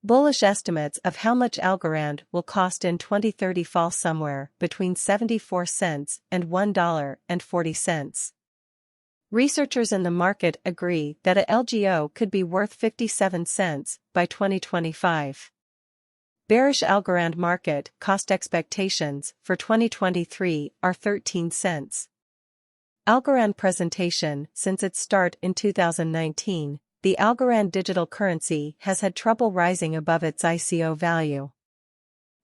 Bullish estimates of how much Algorand will cost in 2030 fall somewhere between 74 cents and $1.40. Researchers in the market agree that a LGO could be worth 57 cents by 2025. Bearish Algorand market cost expectations for 2023 are 13 cents. Algorand presentation. Since its start in 2019, the Algorand digital currency has had trouble rising above its ICO value.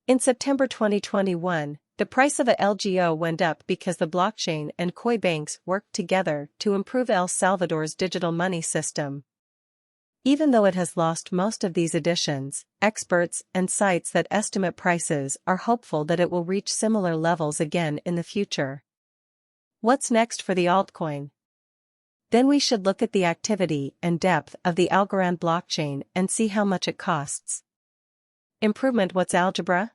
In September 2021, the price of a LGO went up because the blockchain and coin banks worked together to improve El Salvador's digital money system. Even though it has lost most of these additions, experts and sites that estimate prices are hopeful that it will reach similar levels again in the future. What's next for the altcoin? Then we should look at the activity and depth of the Algorand blockchain and see how much it costs. Improvement. What's algebra?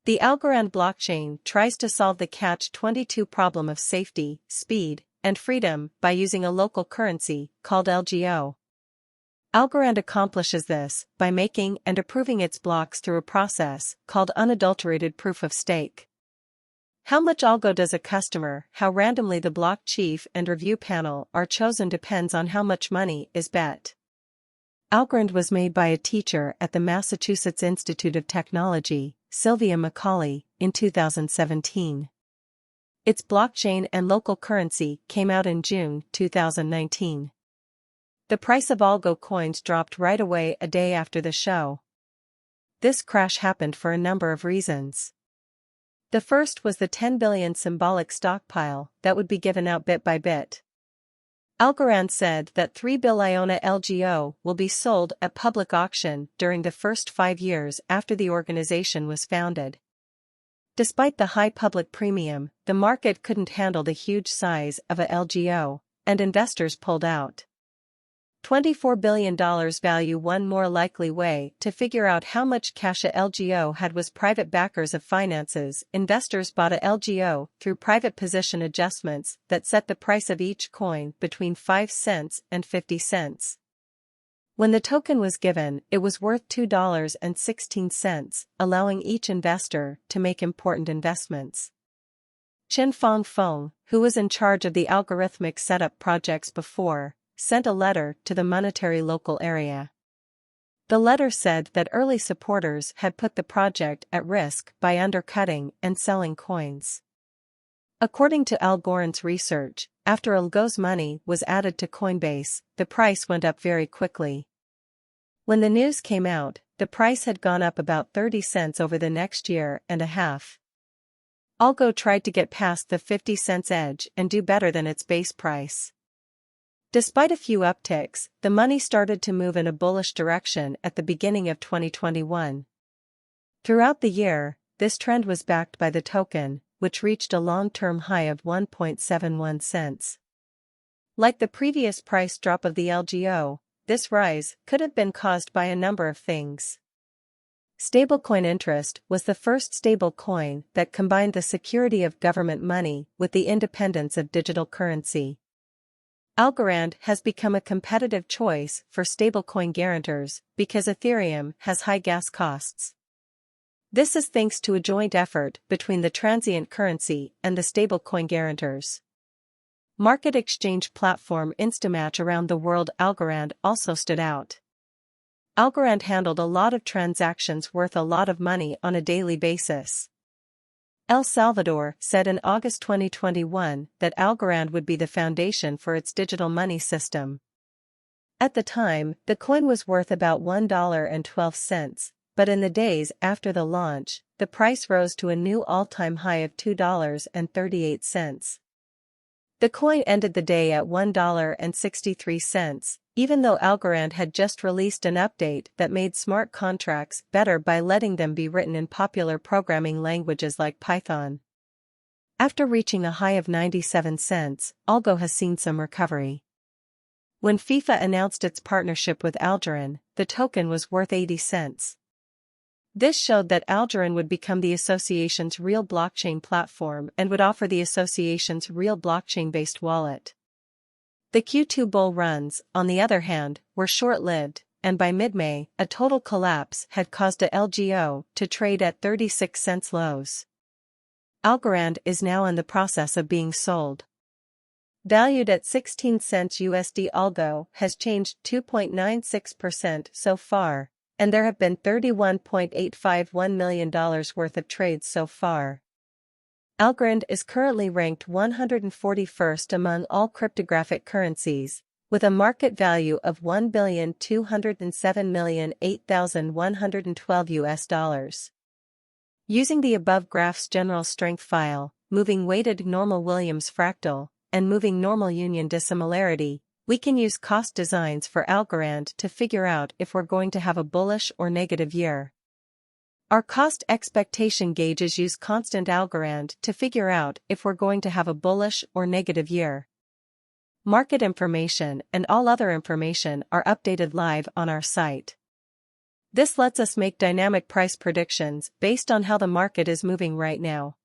The Algorand blockchain tries to solve the catch-22 problem of safety, speed, and freedom by using a local currency called LGO. Algorand accomplishes this by making and approving its blocks through a process called unadulterated proof of stake. How much Algo does a customer? How randomly the block chief and review panel are chosen depends on how much money is bet. Algorand was made by a teacher at the Massachusetts Institute of Technology, Sylvia Macaulay, in 2017. Its blockchain and local currency came out in June 2019. The price of Algo coins dropped right away a day after the show. This crash happened for a number of reasons. The first was the 10 billion symbolic stockpile that would be given out bit by bit. Algorand said that 3 billion LGO will be sold at public auction during the first 5 years after the organization was founded. Despite the high public premium, the market couldn't handle the huge size of a LGO, and investors pulled out. $24 billion value. One more likely way to figure out how much cash a LGO had was private backers of finances. Investors bought a LGO through private position adjustments that set the price of each coin between 5 cents and 50 cents. When the token was given, it was worth $2.16, allowing each investor to make important investments. Chen Fong, who was in charge of the algorithmic setup projects before, sent a letter to the monetary local area. The letter said that early supporters had put the project at risk by undercutting and selling coins. According to Algorand's research, after Algo's money was added to Coinbase, the price went up very quickly. When the news came out, the price had gone up about 30 cents over the next year and a half. Algo tried to get past the 50 cents edge and do better than its base price. Despite a few upticks, the money started to move in a bullish direction at the beginning of 2021. Throughout the year, this trend was backed by the token, which reached a long-term high of 1.71 cents. Like the previous price drop of the LGO, this rise could have been caused by a number of things. Stablecoin interest was the first stablecoin that combined the security of government money with the independence of digital currency. Algorand has become a competitive choice for stablecoin guarantors because Ethereum has high gas costs. This is thanks to a joint effort between the transient currency and the stablecoin guarantors. Market exchange platform Instamatch around the world. Algorand also stood out. Algorand handled a lot of transactions worth a lot of money on a daily basis. El Salvador said in August 2021 that Algorand would be the foundation for its digital money system. At the time, the coin was worth about $1.12, but in the days after the launch, the price rose to a new all-time high of $2.38. The coin ended the day at $1.63, even though Algorand had just released an update that made smart contracts better by letting them be written in popular programming languages like Python. After reaching a high of 97 cents, Algo has seen some recovery. When FIFA announced its partnership with Algorand, the token was worth 80 cents. This showed that Algorand would become the association's real blockchain platform and would offer the association's real blockchain-based wallet. The Q2 bull runs, on the other hand, were short-lived, and by mid-May, a total collapse had caused a LGO to trade at 36-cent lows. Algorand is now in the process of being sold. Valued at 16 cents USD, Algo has changed 2.96% so far, and there have been $31.851 million worth of trades so far. Algorand is currently ranked 141st among all cryptographic currencies, with a market value of $1,207,008,112 Using the above graph's general strength file, moving weighted normal Williams fractal, and moving normal union dissimilarity, we can use cost designs for Algorand to figure out if we're going to have a bullish or negative year. Our cost expectation gauges use constant Algorand to figure out if we're going to have a bullish or negative year. Market information and all other information are updated live on our site. This lets us make dynamic price predictions based on how the market is moving right now.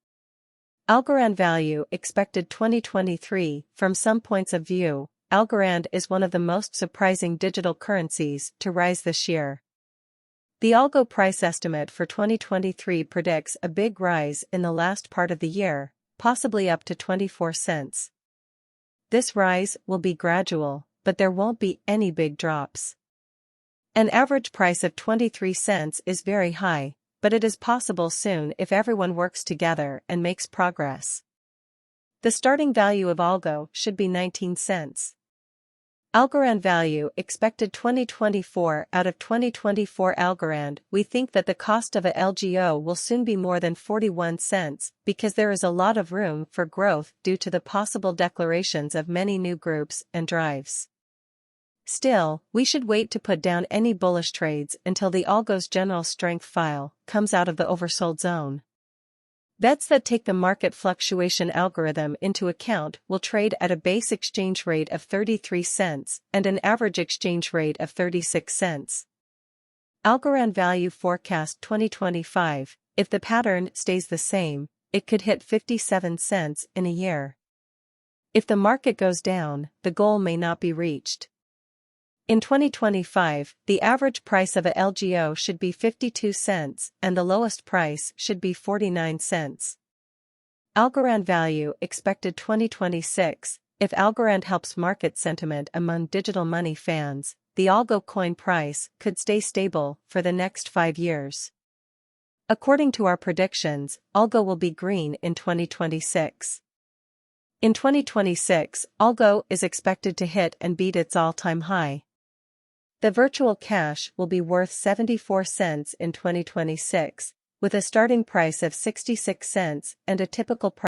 Algorand value expected 2023. From some points of view, Algorand is one of the most surprising digital currencies to rise this year. The Algo price estimate for 2023 predicts a big rise in the last part of the year, possibly up to 24 cents. This rise will be gradual, but there won't be any big drops. An average price of 23 cents is very high, but it is possible soon if everyone works together and makes progress. The starting value of Algo should be 19 cents. Algorand value expected 2024. Out of 2024 Algorand, we think that the cost of a LGO will soon be more than 41 cents because there is a lot of room for growth due to the possible declarations of many new groups and drives. Still, we should wait to put down any bullish trades until the Algo's general strength file comes out of the oversold zone. Bets that take the market fluctuation algorithm into account will trade at a base exchange rate of 33 cents and an average exchange rate of 36 cents. Algorand value forecast 2025, if the pattern stays the same, it could hit 57 cents in a year. If the market goes down, the goal may not be reached. In 2025, the average price of a LGO should be 52 cents and the lowest price should be 49 cents. Algorand value expected 2026. If Algorand helps market sentiment among digital money fans, the Algo coin price could stay stable for the next 5 years. According to our predictions, Algo will be green in 2026. In 2026, Algo is expected to hit and beat its all-time high. The virtual cash will be worth 74 cents in 2026, with a starting price of 66 cents and a typical price